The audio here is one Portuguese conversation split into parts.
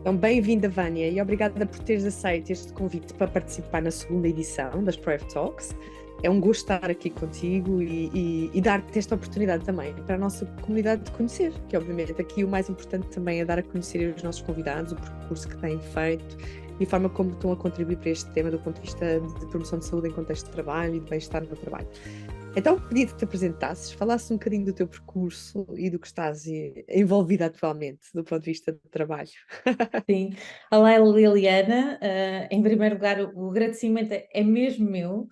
Então, bem-vinda, Vânia, e obrigada por teres aceito este convite para participar na segunda edição das Preve Talks. É um gosto estar aqui contigo e dar-te esta oportunidade também para a nossa comunidade de conhecer, que obviamente aqui o mais importante também é dar a conhecer os nossos convidados, o percurso que têm feito e a forma como estão a contribuir para este tema do ponto de vista de promoção de saúde em contexto de trabalho e de bem-estar no trabalho. Então, pedi que te apresentasses, falasses um bocadinho do teu percurso e do que estás envolvida atualmente, do ponto de vista do trabalho. Sim. Olá, Liliana. Em primeiro lugar, o agradecimento é mesmo meu,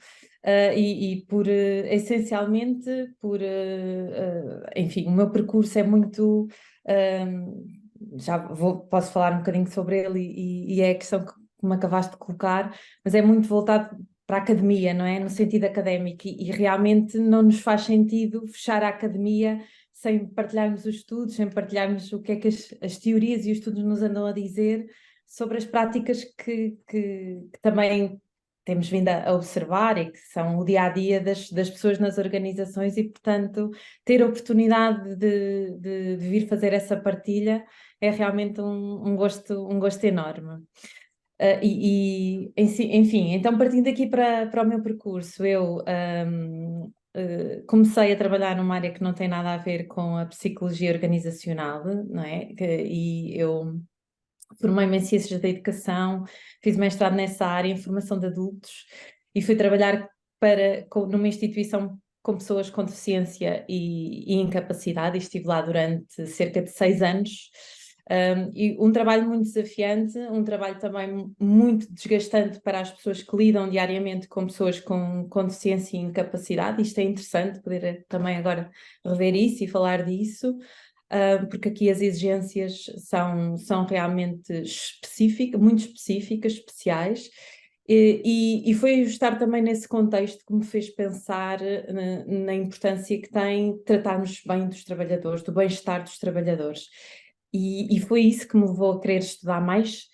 e por, essencialmente, enfim, o meu percurso é muito, posso falar um bocadinho sobre ele e é a questão que me acabaste de colocar, mas é muito voltado para a academia, não é? No sentido académico e realmente não nos faz sentido fechar a academia sem partilharmos os estudos, sem partilharmos o que é que as teorias e os estudos nos andam a dizer sobre as práticas que também temos vindo a observar e que são o dia-a-dia das pessoas nas organizações e, portanto, ter a oportunidade de vir fazer essa partilha é realmente um gosto enorme. Enfim, então partindo aqui para o meu percurso, eu comecei a trabalhar numa área que não tem nada a ver com a psicologia organizacional, não é? E eu formei-me em Ciências da Educação, fiz mestrado nessa área, em formação de adultos, e fui trabalhar numa instituição com pessoas com deficiência e incapacidade, e estive lá durante cerca de 6 anos. E um trabalho muito desafiante, um trabalho também muito desgastante para as pessoas que lidam diariamente com pessoas com deficiência e incapacidade. Isto é interessante poder também agora rever isso e falar disso. Porque aqui as exigências são realmente específicas, muito específicas, especiais, e foi estar também nesse contexto que me fez pensar na importância que tem tratarmos bem dos trabalhadores, do bem-estar dos trabalhadores. E foi isso que me levou a querer estudar mais,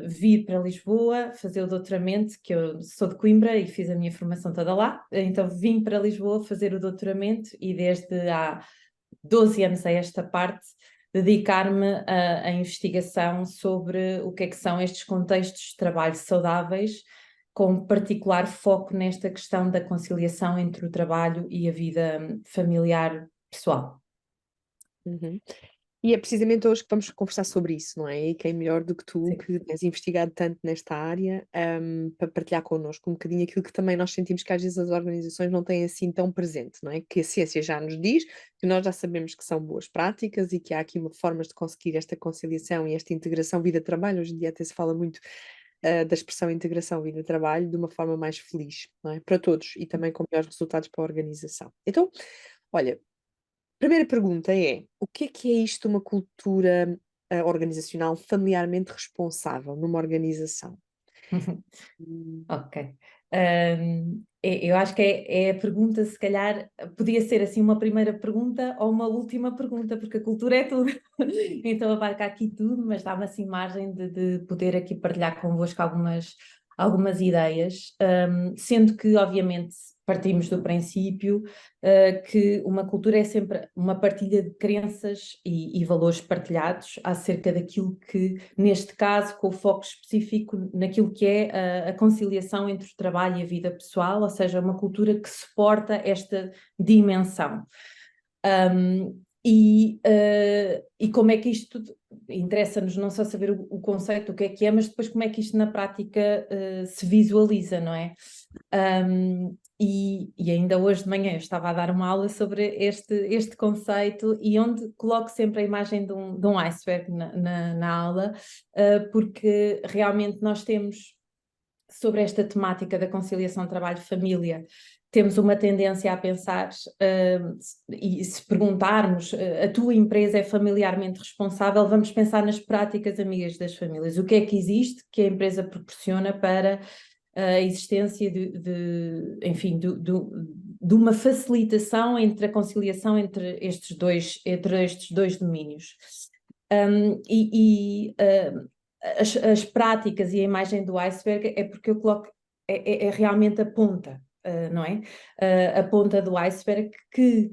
vir para Lisboa, fazer o doutoramento, que eu sou de Coimbra e fiz a minha formação toda lá, então vim para Lisboa fazer o doutoramento e desde há 12 anos a esta parte, dedicar-me à investigação sobre o que é que são estes contextos de trabalho saudáveis, com particular foco nesta questão da conciliação entre o trabalho e a vida familiar pessoal. Uhum. E é precisamente hoje que vamos conversar sobre isso, não é? E quem melhor do que tu, Sim. que tens investigado tanto nesta área, para partilhar connosco um bocadinho aquilo que também nós sentimos que às vezes as organizações não têm assim tão presente, não é? Que a ciência já nos diz, que nós já sabemos que são boas práticas e que há aqui formas de conseguir esta conciliação e esta integração vida-trabalho. Hoje em dia até se fala muito da expressão integração vida-trabalho de uma forma mais feliz, não é? Para todos e também com melhores resultados para a organização. Então, olha, primeira pergunta é: o que é isto, uma cultura organizacional familiarmente responsável numa organização? Hum. Ok. Eu acho que é a pergunta, se calhar, podia ser assim uma primeira pergunta ou uma última pergunta, porque a cultura é tudo. Então abarca aqui tudo, mas dá-me assim margem de poder aqui partilhar convosco algumas ideias, sendo que, obviamente, partimos do princípio que uma cultura é sempre uma partilha de crenças e valores partilhados acerca daquilo que, neste caso, com o foco específico naquilo que é a conciliação entre o trabalho e a vida pessoal, ou seja, uma cultura que suporta esta dimensão. E como é que isto interessa-nos não só saber o conceito, o que é, mas depois como é que isto na prática se visualiza, não é? E ainda hoje de manhã eu estava a dar uma aula sobre este conceito e onde coloco sempre a imagem de um iceberg na aula, porque realmente nós temos, sobre esta temática da conciliação trabalho-família, temos uma tendência a pensar, e se perguntarmos, a tua empresa é familiarmente responsável, vamos pensar nas práticas amigas das famílias. O que é que existe que a empresa proporciona para a existência enfim, de uma facilitação entre a conciliação entre estes dois domínios. As práticas e a imagem do iceberg é porque eu coloco, é realmente a ponta, não é? A ponta do iceberg que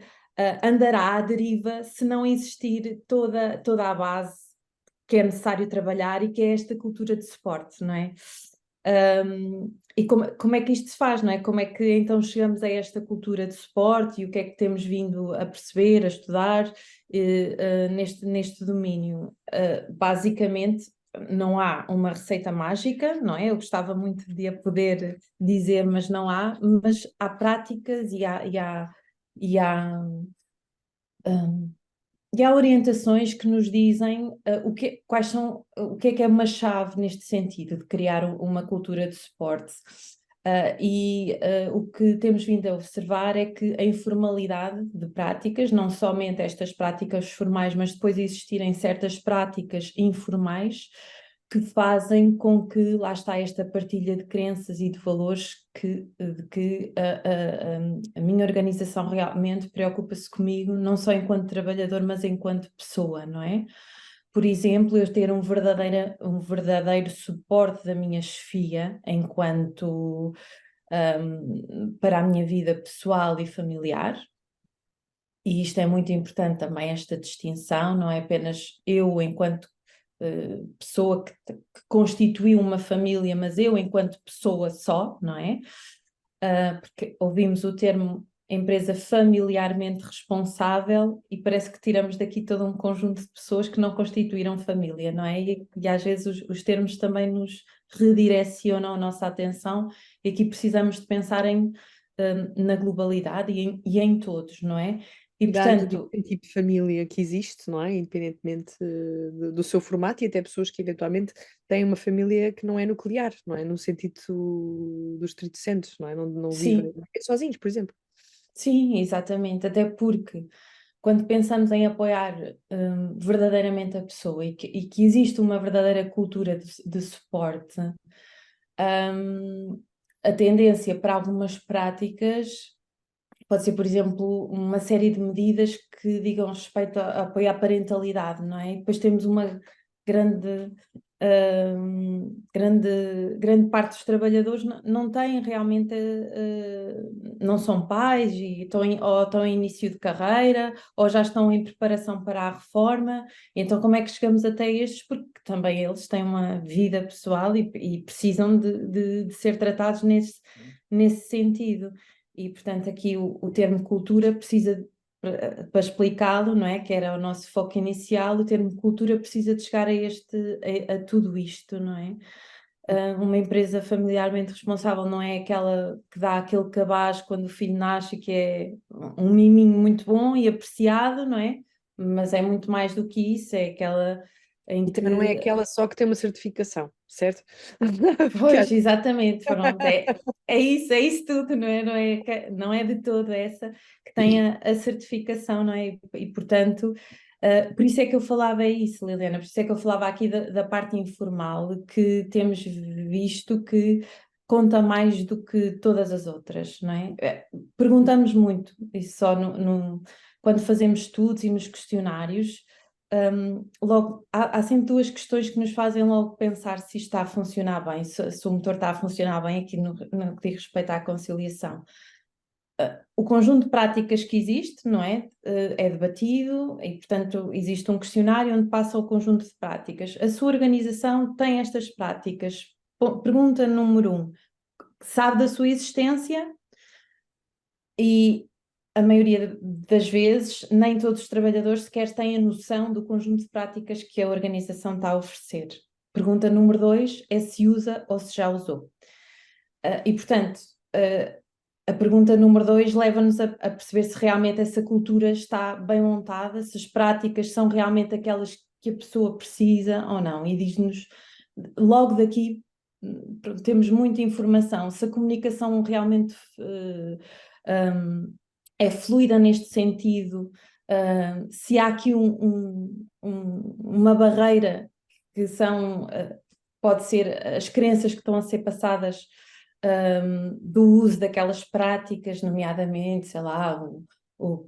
andará à deriva se não existir toda a base que é necessário trabalhar e que é esta cultura de suporte, não é? E como é que isto se faz, não é? Como é que então chegamos a esta cultura de suporte e o que é que temos vindo a perceber, a estudar neste domínio? Basicamente, não há uma receita mágica, não é? Eu gostava muito de a poder dizer, mas não há, mas há práticas hum, e há orientações que nos dizem quais são, o que é uma chave neste sentido de criar uma cultura de suporte. O que temos vindo a observar é que a informalidade de práticas, não somente estas práticas formais, mas depois existirem certas práticas informais que fazem com que lá está esta partilha de crenças e de valores que a minha organização realmente preocupa-se comigo, não só enquanto trabalhador, mas enquanto pessoa, não é? Por exemplo, eu ter um verdadeiro suporte da minha chefia enquanto para a minha vida pessoal e familiar. E isto é muito importante também, esta distinção, não é apenas eu enquanto pessoa que constituiu uma família, mas eu enquanto pessoa só, não é? Porque ouvimos o termo empresa familiarmente responsável e parece que tiramos daqui todo um conjunto de pessoas que não constituíram família, não é? E às vezes os termos também nos redirecionam a nossa atenção e aqui precisamos de pensar na globalidade e em todos, não é? E Do portanto, diferente tipo de família que existe, não é? Independentemente do seu formato, e até pessoas que eventualmente têm uma família que não é nuclear, não é? No sentido do estrito senso, não é? Não vivem sim, sozinhos, por exemplo. sim, exatamente, até porque quando pensamos em apoiar verdadeiramente a pessoa e que existe uma verdadeira cultura de suporte, a tendência para algumas práticas pode ser, por exemplo, uma série de medidas que digam respeito a apoiar a parentalidade, não é? E depois temos uma grande, grande parte dos trabalhadores não têm realmente, não são pais e ou estão em início de carreira ou já estão em preparação para a reforma. Então, como é que chegamos até estes? Porque também eles têm uma vida pessoal e precisam de ser tratados nesse sentido. E, portanto, aqui o termo cultura precisa, para explicá-lo, não é? Que era o nosso foco inicial, o termo cultura precisa de chegar a tudo isto, não é? Uma empresa familiarmente responsável não é aquela que dá aquele cabaz quando o filho nasce, que é um miminho muito bom e apreciado, não é? Mas é muito mais do que isso, é aquela em E também não é que aquela só que tem uma certificação, certo? Porque pois, exatamente, pronto, é isso tudo, não é de todo essa que tem a certificação, não é? Portanto, por isso é que eu falava isso, Liliana, por isso é que eu falava aqui da parte informal, que temos visto que conta mais do que todas as outras, não é? Perguntamos muito, isso só quando fazemos estudos e nos questionários, logo, há sempre duas questões que nos fazem logo pensar se isto está a funcionar bem, se o motor está a funcionar bem aqui no que diz respeito à conciliação. O conjunto de práticas que existe, não é? É debatido e, portanto, existe um questionário onde passa o conjunto de práticas. A sua organização tem estas práticas? Pergunta número 1. Sabe da sua existência? E a maioria das vezes, nem todos os trabalhadores sequer têm a noção do conjunto de práticas que a organização está a oferecer. Pergunta número 2 é se usa ou se já usou. E, portanto, a pergunta número 2 leva-nos a perceber se realmente essa cultura está bem montada, se as práticas são realmente aquelas que a pessoa precisa ou não. E diz-nos, logo daqui, temos muita informação. Se a comunicação realmente é fluida neste sentido, se há aqui uma barreira que pode ser as crenças que estão a ser passadas do uso daquelas práticas, nomeadamente, sei lá,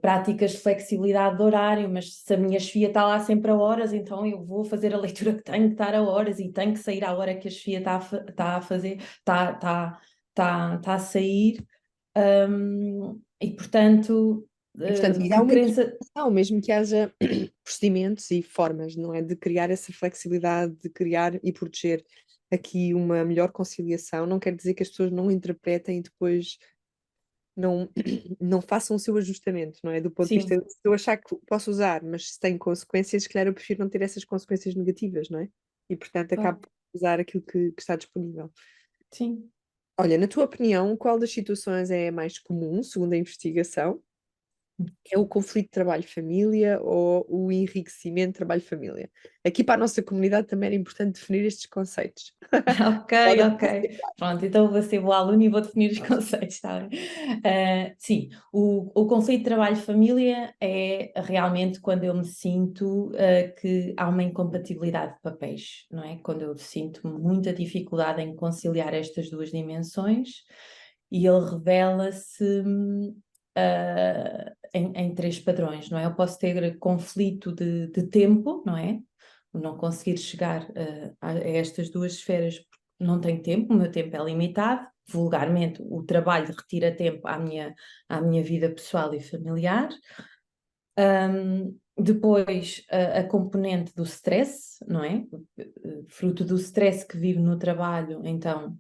práticas de flexibilidade de horário, mas se a minha chefia está lá sempre a horas, então eu vou fazer a leitura que tenho que estar a horas e tenho que sair à hora que a chefia está a fazer, está a sair. E portanto, E, portanto, e há que uma crença. interpretação, mesmo que haja procedimentos e formas, não é? De criar essa flexibilidade, de criar e proteger aqui uma melhor conciliação, não quer dizer que as pessoas não interpretem e depois não, não façam o seu ajustamento, não é? Do ponto de vista, Sim, se eu achar que posso usar, mas se tem consequências, se calhar eu prefiro não ter essas consequências negativas, não é? E, portanto, acabo claro, por usar aquilo que está disponível. sim. Olha, na tua opinião, qual das situações é a mais comum, segundo a investigação? É o conflito trabalho-família ou o enriquecimento trabalho-família? Aqui para a nossa comunidade também era importante definir estes conceitos. Ok, Ora, ok. Pronto, então vou ser boa aluna e vou definir os conceitos, está bem? Sim, o conflito de trabalho-família é realmente quando eu me sinto que há uma incompatibilidade de papéis, não é? Quando eu sinto muita dificuldade em conciliar estas duas dimensões e ele revela-se em três padrões, não é? Eu posso ter conflito de tempo, não é? Não conseguir chegar a estas duas esferas porque não tenho tempo, o meu tempo é limitado. Vulgarmente, o trabalho retira tempo à minha vida pessoal e familiar. Depois, a componente do stress, não é? Fruto do stress que vivo no trabalho, então,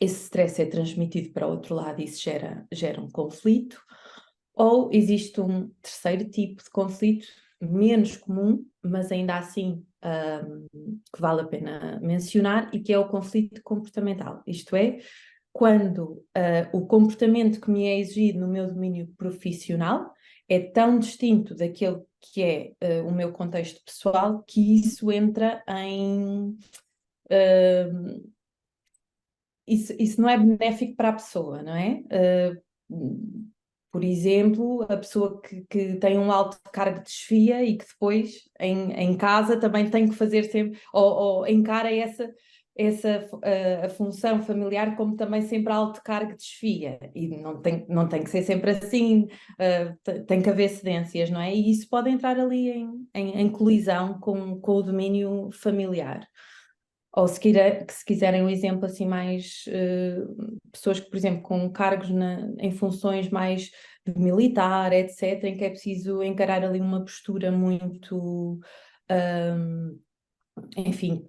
esse stress é transmitido para o outro lado e isso gera um conflito. Ou existe um terceiro tipo de conflito, menos comum, mas ainda assim que vale a pena mencionar, e que é o conflito comportamental. Isto é, quando o comportamento que me é exigido no meu domínio profissional é tão distinto daquele que é o meu contexto pessoal, que isso entra em. Uh, isso não é benéfico para a pessoa, não é? Por exemplo, a pessoa que tem um alto cargo de chefia e que depois em casa também tem que fazer sempre, ou encara a função familiar como também sempre alto cargo de chefia, e não tem que ser sempre assim, tem que haver cedências, não é? E isso pode entrar ali em colisão com o domínio familiar. Ou se quiserem um exemplo assim mais, pessoas que, por exemplo, com cargos em funções mais de militar, etc., em que é preciso encarar ali uma postura muito, enfim,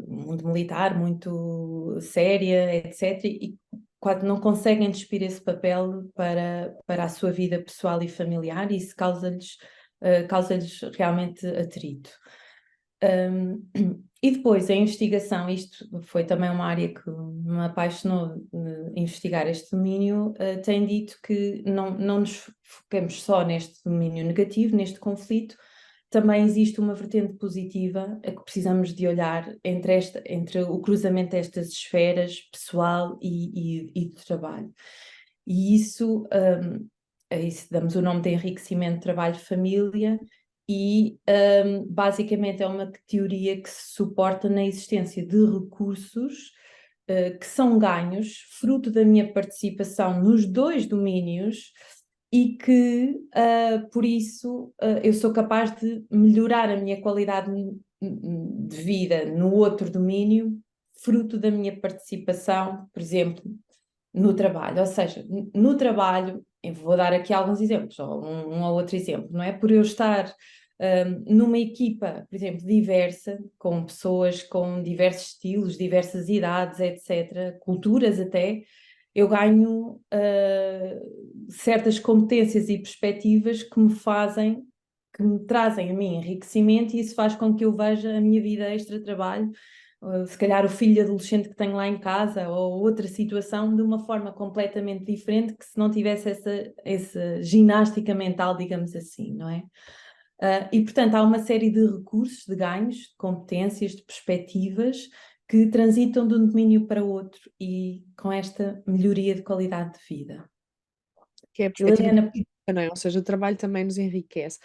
muito militar, muito séria, etc., e quando não conseguem despir esse papel para a sua vida pessoal e familiar, isso causa-lhes realmente atrito. E depois a investigação, isto foi também uma área que me apaixonou de investigar este domínio, tem dito que não nos focamos só neste domínio negativo, neste conflito, também existe uma vertente positiva a que precisamos de olhar entre o cruzamento destas esferas pessoal e de trabalho. E a isso damos o nome de enriquecimento trabalho-família, e basicamente é uma teoria que se suporta na existência de recursos que são ganhos, fruto da minha participação nos dois domínios, e que por isso eu sou capaz de melhorar a minha qualidade de vida no outro domínio, fruto da minha participação, por exemplo, no trabalho. Ou seja, no trabalho, eu vou dar aqui alguns exemplos, ou um ou outro exemplo, não é? Por eu estar numa equipa, por exemplo, diversa, com pessoas com diversos estilos, diversas idades, etc., culturas até, eu ganho certas competências e perspectivas que me trazem a mim enriquecimento, e isso faz com que eu veja a minha vida extra-trabalho, se calhar o filho adolescente que tenho lá em casa, ou outra situação, de uma forma completamente diferente, que se não tivesse essa ginástica mental, digamos assim, não é? E, portanto, há uma série de recursos, de ganhos, de competências, de perspectivas que transitam de um domínio para outro e com esta melhoria de qualidade de vida. Que é a perspectiva Liliana, positiva, não é? Ou seja, o trabalho também nos enriquece.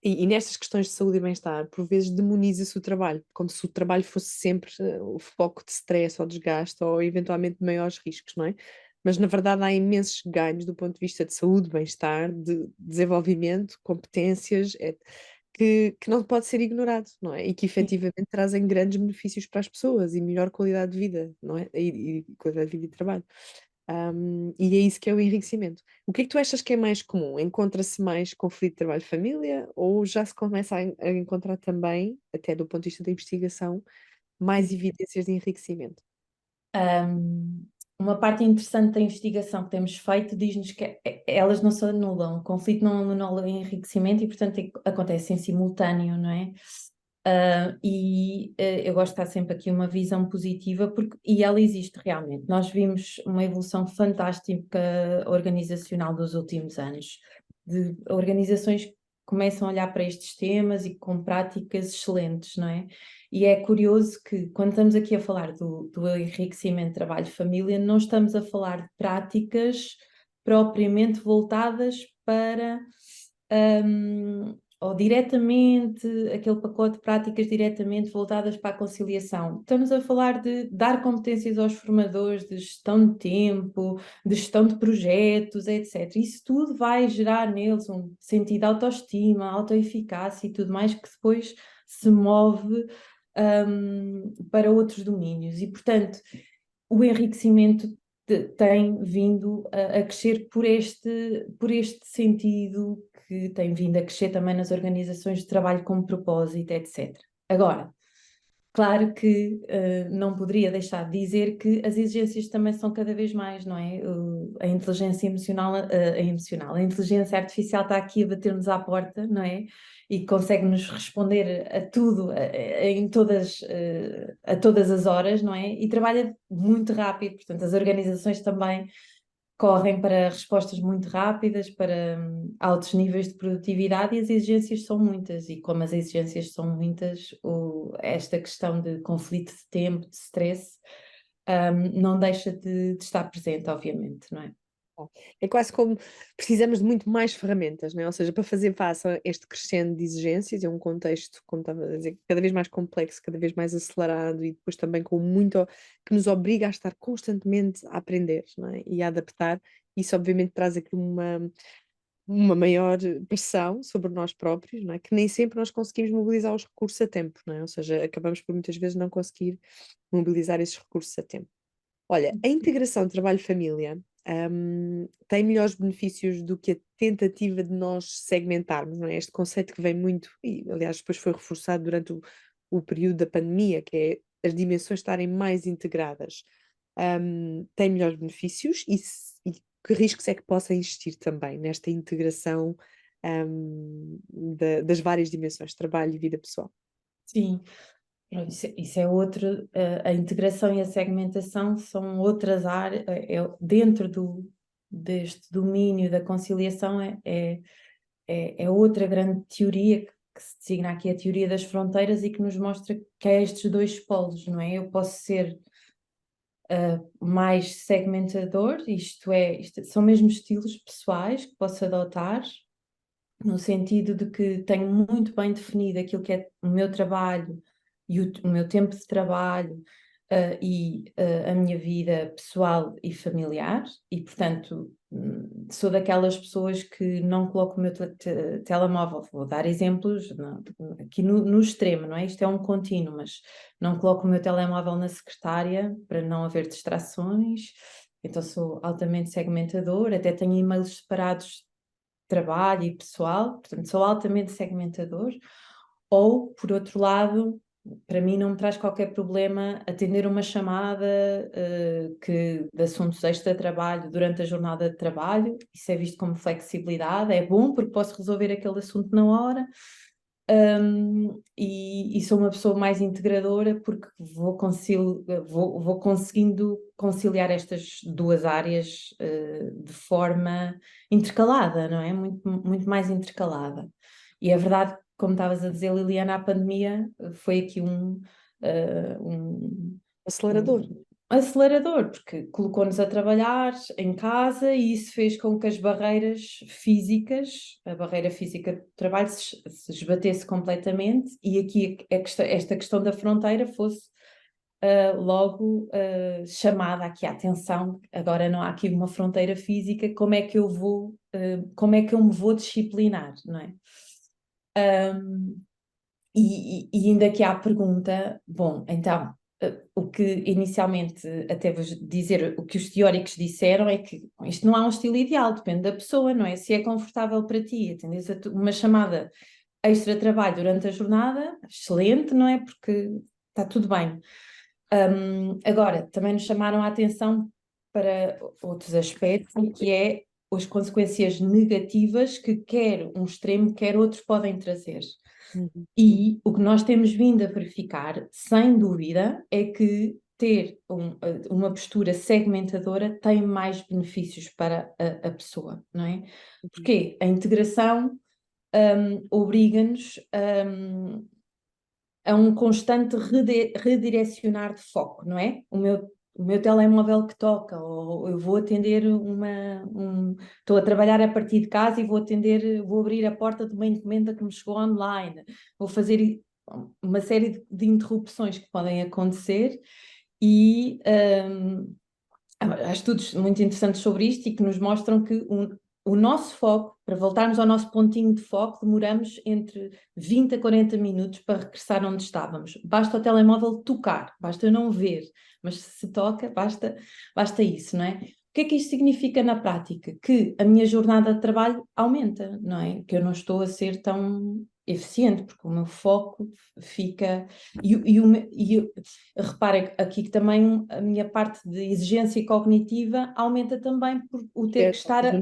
E nestas questões de saúde e bem-estar, por vezes demoniza-se o trabalho, como se o trabalho fosse sempre o foco de stress ou desgaste ou eventualmente de maiores riscos, não é? Mas na verdade há imensos ganhos do ponto de vista de saúde, bem-estar, de desenvolvimento, competências, que não pode ser ignorado, não é? E que efetivamente trazem grandes benefícios para as pessoas e melhor qualidade de vida, não é? E qualidade de vida e trabalho. E é isso que é o enriquecimento. O que é que tu achas que é mais comum? Encontra-se mais conflito de trabalho-família ou já se começa a encontrar também, até do ponto de vista da investigação, mais evidências de enriquecimento? Um, uma parte interessante da investigação que temos feito diz-nos que elas não se anulam, o conflito não anula o enriquecimento e, portanto, acontece em simultâneo, não é? Eu gosto de estar sempre aqui uma visão positiva, e ela existe realmente. Nós vimos uma evolução fantástica organizacional dos últimos anos, de organizações que começam a olhar para estes temas e com práticas excelentes, não é? E é curioso que, quando estamos aqui a falar do enriquecimento de trabalho-família, não estamos a falar de práticas propriamente voltadas para ou diretamente, aquele pacote de práticas diretamente voltadas para a conciliação. Estamos a falar de dar competências aos formadores de gestão de tempo, de gestão de projetos, etc. Isso tudo vai gerar neles um sentido de autoestima, autoeficácia e tudo mais que depois se move para outros domínios. E, portanto, o enriquecimento tem vindo a crescer por este sentido que tem vindo a crescer também nas organizações de trabalho com propósito, etc. Agora, claro que não poderia deixar de dizer que as exigências também são cada vez mais, não é? A inteligência emocional, a inteligência artificial está aqui a bater-nos à porta, não é? E consegue-nos responder a tudo, a todas as horas, não é? E trabalha muito rápido, portanto, as organizações também correm para respostas muito rápidas, para altos níveis de produtividade, e as exigências são muitas, e como as exigências são muitas, esta questão de conflito de tempo, de stress, não deixa de estar presente, obviamente, não é? É quase como precisamos de muito mais ferramentas, não é? Ou seja, para fazer face a este crescendo de exigências, é um contexto, como estava a dizer, cada vez mais complexo, cada vez mais acelerado e depois também com muito que nos obriga a estar constantemente a aprender, não é? E a adaptar. Isso obviamente traz aqui uma maior pressão sobre nós próprios, não é? Que nem sempre nós conseguimos mobilizar os recursos a tempo, não é? Ou seja, acabamos por muitas vezes não conseguir mobilizar esses recursos a tempo. Olha, a integração trabalho-família, tem melhores benefícios do que a tentativa de nós segmentarmos, não é? Este conceito que vem muito, e aliás depois foi reforçado durante o período da pandemia, que é as dimensões estarem mais integradas. Tem melhores benefícios e que riscos é que possa existir também nesta integração, das várias dimensões, trabalho e vida pessoal? Sim, pronto, isso é outro, a integração e a segmentação são outras áreas, dentro deste domínio da conciliação é outra grande teoria que se designa aqui a teoria das fronteiras e que nos mostra que há estes dois polos, não é? Eu posso ser mais segmentador, isto são mesmo estilos pessoais que posso adotar, no sentido de que tenho muito bem definido aquilo que é o meu trabalho e o meu tempo de trabalho, a minha vida pessoal e familiar, e portanto sou daquelas pessoas que não coloco o meu telemóvel, vou dar exemplos aqui no extremo, não é? Isto é um contínuo, mas não coloco o meu telemóvel na secretária para não haver distrações, então sou altamente segmentador, até tenho e-mails separados trabalho e pessoal, portanto sou altamente segmentador, ou, por outro lado, para mim não me traz qualquer problema atender uma chamada de assuntos extra-trabalho durante a jornada de trabalho, isso é visto como flexibilidade, é bom porque posso resolver aquele assunto na hora, e sou uma pessoa mais integradora porque vou conseguindo conciliar estas duas áreas de forma intercalada, não é? Muito, muito mais intercalada. E é verdade, como estavas a dizer, Liliana, a pandemia foi aqui Acelerador. um acelerador, porque colocou-nos a trabalhar em casa e isso fez com que as barreiras físicas, a barreira física do trabalho se esbatesse completamente e aqui esta questão da fronteira fosse logo chamada aqui a atenção. Agora não há aqui uma fronteira física, como é que eu como é que eu me vou disciplinar, não é? E ainda que há a pergunta, bom, então, o que inicialmente, até vos dizer, o que os teóricos disseram é que isto não há um estilo ideal, depende da pessoa, não é? Se é confortável para ti, atendes a uma chamada extra trabalho durante a jornada, excelente, não é? Porque está tudo bem. Agora, também nos chamaram a atenção para outros aspectos, que é as consequências negativas que quer um extremo, quer outros podem trazer. Uhum. E o que nós temos vindo a verificar, sem dúvida, é que ter uma postura segmentadora tem mais benefícios para a pessoa, não é? Porque a integração obriga-nos a um constante redirecionar de foco, não é? O meu telemóvel que toca, ou eu vou atender estou a trabalhar a partir de casa e vou abrir a porta de uma encomenda que me chegou online, vou fazer uma série de interrupções que podem acontecer e há estudos muito interessantes sobre isto e que nos mostram que o nosso foco, para voltarmos ao nosso pontinho de foco, demoramos entre 20 a 40 minutos para regressar onde estávamos. Basta o telemóvel tocar, basta eu não ver, mas se toca, basta isso, não é? O que é que isto significa na prática? Que a minha jornada de trabalho aumenta, não é? Que eu não estou a ser tão eficiente, porque o meu foco fica... Repara aqui que também a minha parte de exigência cognitiva aumenta também por o ter que estar a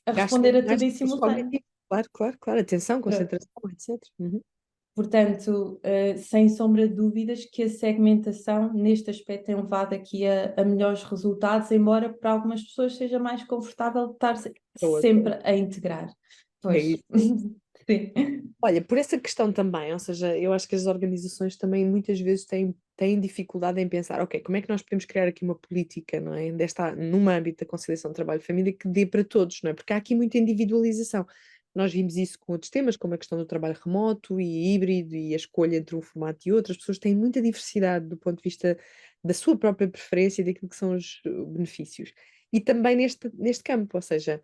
Gasta responder a mais tudo em recursos simultâneo. cognitivos. Claro, claro, claro. Atenção, Pronto. concentração, etc. Uhum. Portanto, sem sombra de dúvidas que a segmentação neste aspecto tem levado aqui a melhores resultados, embora para algumas pessoas seja mais confortável estar Boa, sempre a integrar. é Pois, isso. sim, Olha, por essa questão também, ou seja, eu acho que as organizações também muitas vezes têm dificuldade em pensar, ok, como é que nós podemos criar aqui uma política, não é? Num âmbito da conciliação de trabalho e família que dê para todos, não é? Porque há aqui muita individualização. Nós vimos isso com outros temas, como a questão do trabalho remoto e híbrido e a escolha entre um formato e outro. As pessoas têm muita diversidade do ponto de vista da sua própria preferência e daquilo que são os benefícios. E também neste campo, ou seja,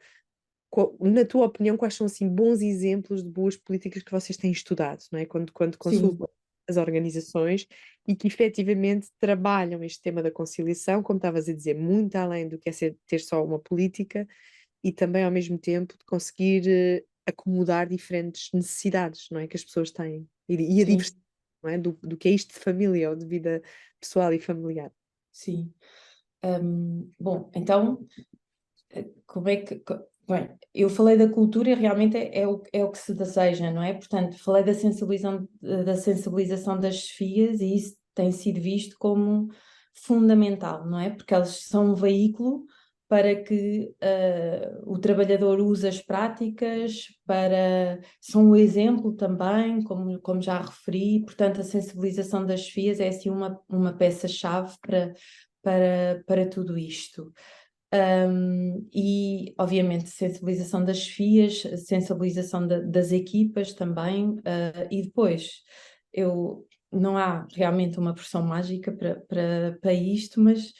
na tua opinião, quais são assim bons exemplos de boas políticas que vocês têm estudado, não é? Quando sim, consultam as organizações e que efetivamente trabalham este tema da conciliação, como estavas a dizer, muito além do que é ter só uma política e também ao mesmo tempo de conseguir acomodar diferentes necessidades, não é? Que as pessoas têm e a sim, diversidade, não é? Do que é isto de família ou de vida pessoal e familiar. sim. Bom, então, como é que... Bem, eu falei da cultura e realmente é o que se deseja, não é? Portanto, falei da sensibilização das chefias e isso tem sido visto como fundamental, não é? Porque elas são um veículo para que o trabalhador use as práticas, são um exemplo também, como já referi, portanto a sensibilização das chefias é assim uma peça-chave para tudo isto. E, obviamente, sensibilização das chefias, sensibilização das equipas também, e depois não há realmente uma versão mágica para isto, mas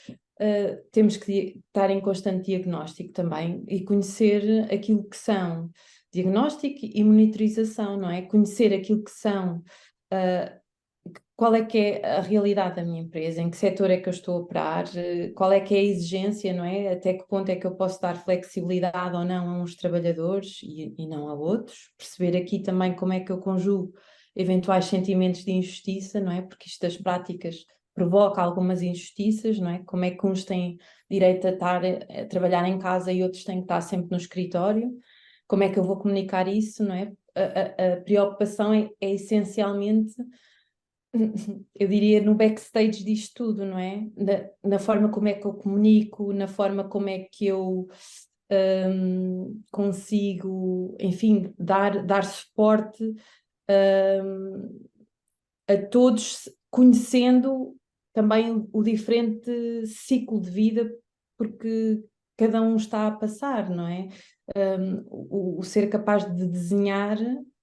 temos que estar em constante diagnóstico também e conhecer aquilo que são diagnóstico e monitorização, não é? Conhecer aquilo que são. Qual é que é a realidade da minha empresa, em que setor é que eu estou a operar, qual é que é a exigência, não é? Até que ponto é que eu posso dar flexibilidade ou não a uns trabalhadores e não a outros. Perceber aqui também como é que eu conjugo eventuais sentimentos de injustiça, não é? Porque isto das práticas provoca algumas injustiças, não é? Como é que uns têm direito a estar a trabalhar em casa e outros têm que estar sempre no escritório? Como é que eu vou comunicar isso, não é? A preocupação é essencialmente, eu diria, no backstage disto tudo, não é? Na forma como é que eu comunico, na forma como é que eu consigo, enfim, dar suporte a todos, conhecendo também o diferente ciclo de vida, porque cada um está a passar, não é? O ser capaz de desenhar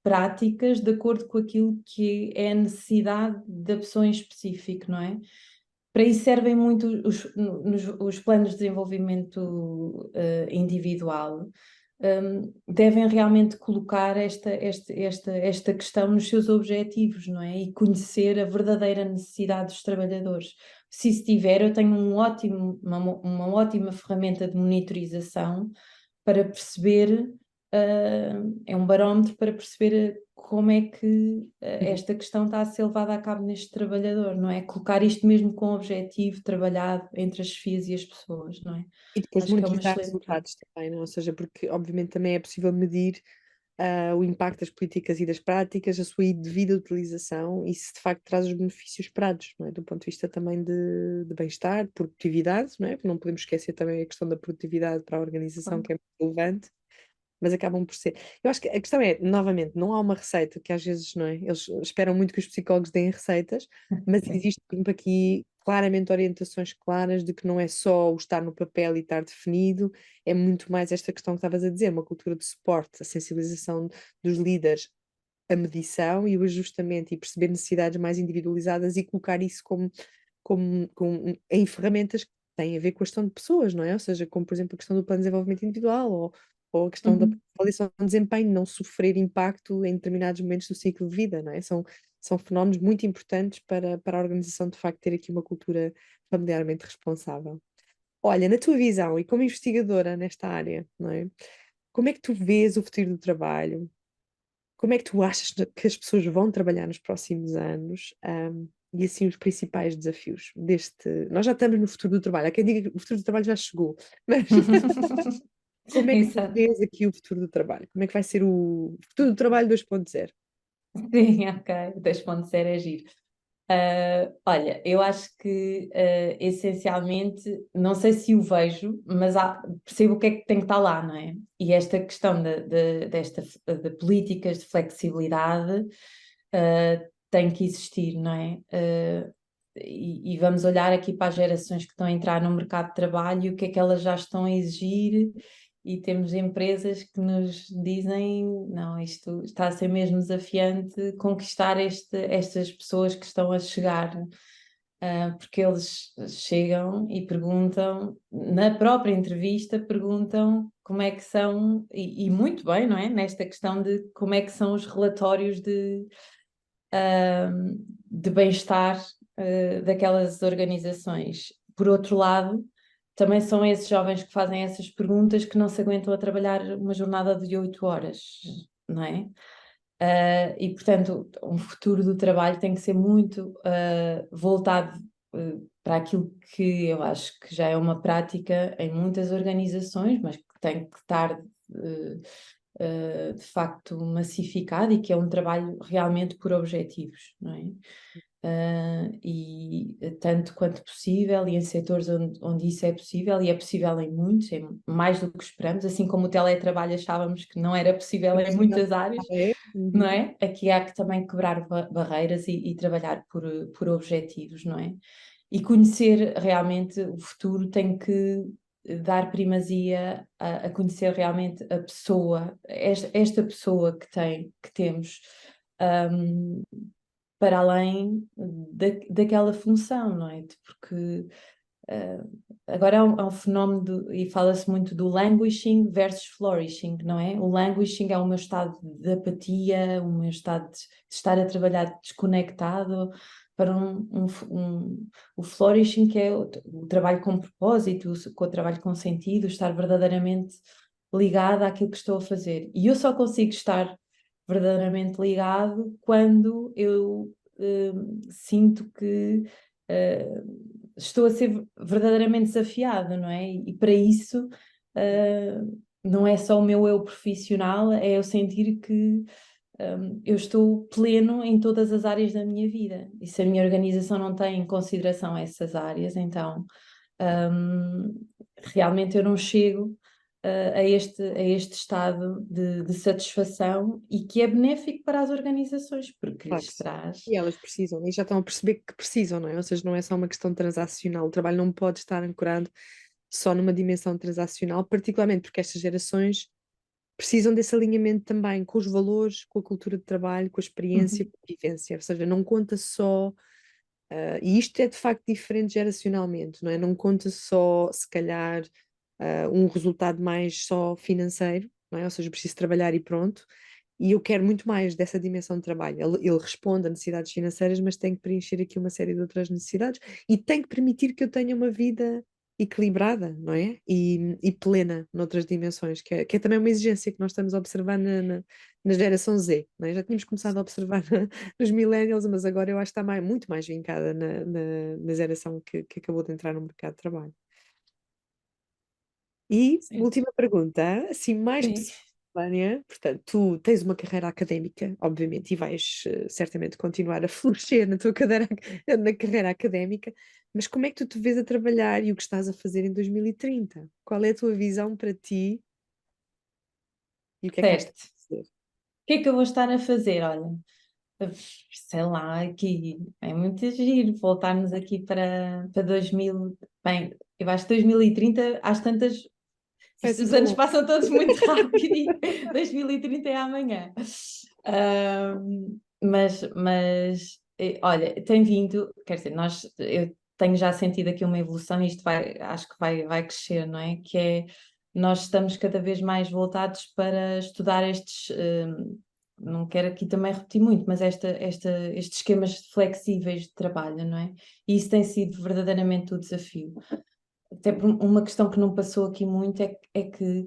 práticas de acordo com aquilo que é a necessidade da pessoa em específico, não é? Para isso servem muito os planos de desenvolvimento individual, devem realmente colocar esta questão nos seus objetivos, não é? E conhecer a verdadeira necessidade dos trabalhadores. Se isso tiver, eu tenho uma ótima ferramenta de monitorização para perceber, é um barómetro para perceber como é que esta questão está a ser levada a cabo neste trabalhador, não é? Colocar isto mesmo com objetivo, trabalhado entre as chefias e as pessoas, não é? E depois Acho que é uma monitorizar excelente prática. resultados também, não é? Ou seja, porque obviamente também é possível medir o impacto das políticas e das práticas, a sua devida utilização e se de facto traz os benefícios esperados, não é? Do ponto de vista também de bem-estar, de produtividade, não é? Porque não podemos esquecer também a questão da produtividade para a organização, Claro. que é muito relevante, mas acabam por ser. Eu acho que a questão é, novamente, não há uma receita, que às vezes, não é? Eles esperam muito que os psicólogos deem receitas, mas Sim. existe, por exemplo, aqui claramente orientações claras de que não é só o estar no papel e estar definido, é muito mais esta questão que estavas a dizer, uma cultura de suporte, a sensibilização dos líderes, a medição e o ajustamento e perceber necessidades mais individualizadas e colocar isso em ferramentas que têm a ver com a gestão de pessoas, não é? Ou seja, como por exemplo a questão do plano de desenvolvimento individual ou a questão da Uhum. avaliação de desempenho, não sofrer impacto em determinados momentos do ciclo de vida, não é? São fenómenos muito importantes para a organização de facto ter aqui uma cultura familiarmente responsável. Olha, na tua visão e como investigadora nesta área, não é? Como é que tu vês o futuro do trabalho? Como é que tu achas que as pessoas vão trabalhar nos próximos anos? E assim os principais desafios deste. Nós já estamos no futuro do trabalho. Há quem diga que o futuro do trabalho já chegou, mas como é que tu Exato. vês aqui o futuro do trabalho? Como é que vai ser o futuro do trabalho 2.0? Sim, ok. 2.0 é giro. Olha, eu acho que essencialmente, não sei se o vejo, mas percebo o que é que tem que estar lá, não é? E esta questão de políticas de flexibilidade tem que existir, não é? E vamos olhar aqui para as gerações que estão a entrar no mercado de trabalho, e o que é que elas já estão a exigir, e temos empresas que nos dizem, não, isto está a ser mesmo desafiante conquistar estas pessoas que estão a chegar, porque eles chegam e perguntam, na própria entrevista, perguntam como é que são, e muito bem, não é? Nesta questão de como é que são os relatórios de bem-estar daquelas organizações. Por outro lado, também são esses jovens que fazem essas perguntas que não se aguentam a trabalhar uma jornada de 8 horas, não é? E, portanto, um futuro do trabalho tem que ser muito voltado para aquilo que eu acho que já é uma prática em muitas organizações, mas que tem que estar de facto massificado, e que é um trabalho realmente por objetivos, não é? E tanto quanto possível, e em setores onde isso é possível, e é possível em muitos, é mais do que esperamos, assim como o teletrabalho achávamos que não era possível É em possível? muitas áreas, É? não Uhum. é? Aqui há que também quebrar barreiras e trabalhar por objetivos, não é? E conhecer realmente o futuro tem que dar primazia a conhecer realmente a pessoa, esta pessoa que temos, um, para além daquela função, não é? Porque agora há um fenómeno e fala-se muito do languishing versus flourishing, não é? O languishing é o meu estado de apatia, o meu estado de estar a trabalhar desconectado, para o flourishing, que é o trabalho com propósito, o trabalho com sentido, estar verdadeiramente ligado àquilo que estou a fazer. E eu só consigo estar verdadeiramente ligado quando eu sinto que estou a ser verdadeiramente desafiada, não é? E para isso não é só o meu eu profissional, é eu sentir que eu estou pleno em todas as áreas da minha vida. E se a minha organização não tem em consideração essas áreas, então realmente eu não chego a este estado de satisfação, e que é benéfico para as organizações, porque Claro que lhes sim. traz. E elas precisam, e já estão a perceber que precisam, não é? Ou seja, não é só uma questão transacional. O trabalho não pode estar ancorado só numa dimensão transacional, particularmente porque estas gerações precisam desse alinhamento também com os valores, com a cultura de trabalho, com a experiência, Uhum. com a vivência. Ou seja, não conta só. E isto é de facto diferente geracionalmente, não é? Não conta só, se calhar, um resultado mais só financeiro, não é? Ou seja, eu preciso trabalhar e pronto. E eu quero muito mais dessa dimensão de trabalho. Ele responde a necessidades financeiras, mas tem que preencher aqui uma série de outras necessidades e tem que permitir que eu tenha uma vida equilibrada, não é? E plena noutras dimensões, que é também uma exigência que nós estamos a observar na geração Z, não é? Já tínhamos começado a observar nos millennials, mas agora eu acho que está muito mais vincada na geração que acabou de entrar no mercado de trabalho. E Sim. última pergunta, assim mais Sim. específica, Vânia, portanto, tu tens uma carreira académica, obviamente, e vais certamente continuar a florescer na carreira académica, mas como é que tu te vês a trabalhar e o que estás a fazer em 2030? Qual é a tua visão para ti e o que é que vais ter Certo. que fazer? O que é que eu vou estar a fazer? Olha, sei lá, aqui é muito giro voltarmos aqui para 2000. Bem, eu acho que 2030, às tantas, Vai isto, assim os tão anos longe. passam todos muito rápido e 2030 é amanhã. Olha, tem vindo, quer dizer, eu tenho já sentido aqui uma evolução e isto acho que vai crescer, não é? Que é, nós estamos cada vez mais voltados para estudar não quero aqui também repetir muito, mas estes esquemas flexíveis de trabalho, não é? E isso tem sido verdadeiramente o desafio. Até por uma questão que não passou aqui muito é que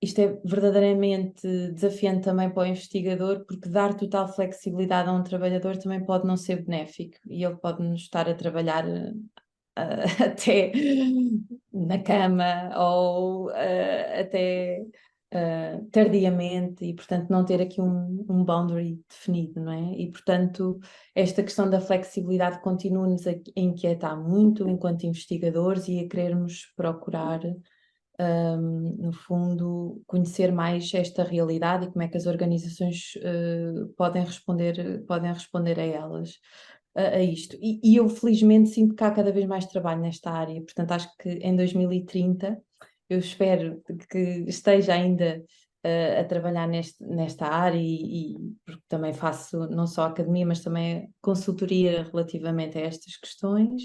isto é verdadeiramente desafiante também para o investigador, porque dar total flexibilidade a um trabalhador também pode não ser benéfico e ele pode nos estar a trabalhar até na cama ou até tardiamente e, portanto, não ter aqui um boundary definido, não é? E, portanto, esta questão da flexibilidade continua-nos a inquietar muito enquanto investigadores e a querermos procurar, no fundo, conhecer mais esta realidade e como é que as organizações podem responder a elas, a isto. E eu, felizmente, sinto que há cada vez mais trabalho nesta área, portanto, acho que em 2030 eu espero que esteja ainda a trabalhar nesta área porque também faço não só academia, mas também consultoria relativamente a estas questões.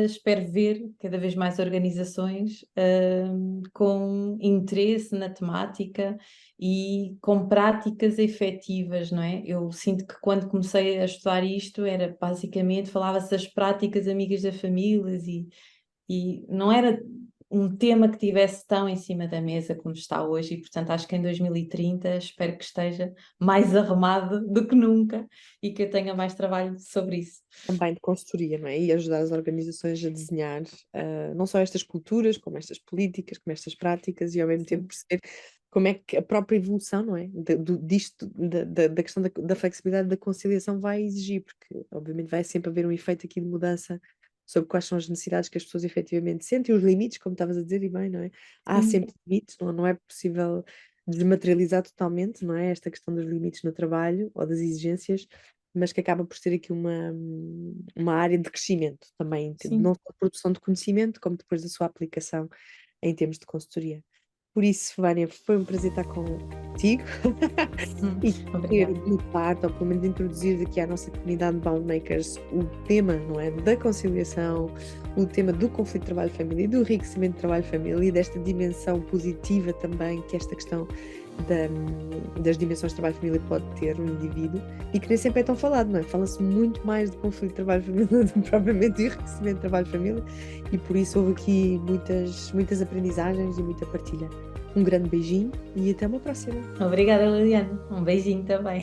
Espero ver cada vez mais organizações com interesse na temática e com práticas efetivas, não é? Eu sinto que quando comecei a estudar isto era basicamente, falava-se das práticas amigas da família e não era um tema que tivesse tão em cima da mesa como está hoje e, portanto, acho que em 2030 espero que esteja mais arrumado do que nunca e que eu tenha mais trabalho sobre isso. Também de consultoria, não é? E ajudar as organizações a desenhar não só estas culturas, como estas políticas, como estas práticas, e ao mesmo tempo Sim. perceber como é que a própria evolução, não é? Da questão da flexibilidade da conciliação vai exigir, porque obviamente vai sempre haver um efeito aqui de mudança sobre quais são as necessidades que as pessoas efetivamente sentem, e os limites, como estavas a dizer, e bem, não é? Há Sim. sempre limites, não é possível desmaterializar totalmente, não é? Esta questão dos limites no trabalho ou das exigências, mas que acaba por ser aqui uma área de crescimento também, não Sim. só de produção de conhecimento, como depois da sua aplicação em termos de consultoria. Por isso, Vânia, foi um prazer estar contigo e ter Obrigada. de parte, ou pelo menos introduzir aqui à nossa comunidade de Boundmakers o tema, não é, da conciliação, o tema do conflito de trabalho-família e do enriquecimento de trabalho-família e desta dimensão positiva também que esta questão das dimensões de trabalho-família pode ter no indivíduo e que nem sempre é tão falado, não é? Fala-se muito mais de conflito de trabalho-família do que propriamente de enriquecimento de trabalho-família e por isso houve aqui muitas aprendizagens e muita partilha. Um grande beijinho e até uma próxima. Obrigada, Liliana. Um beijinho também.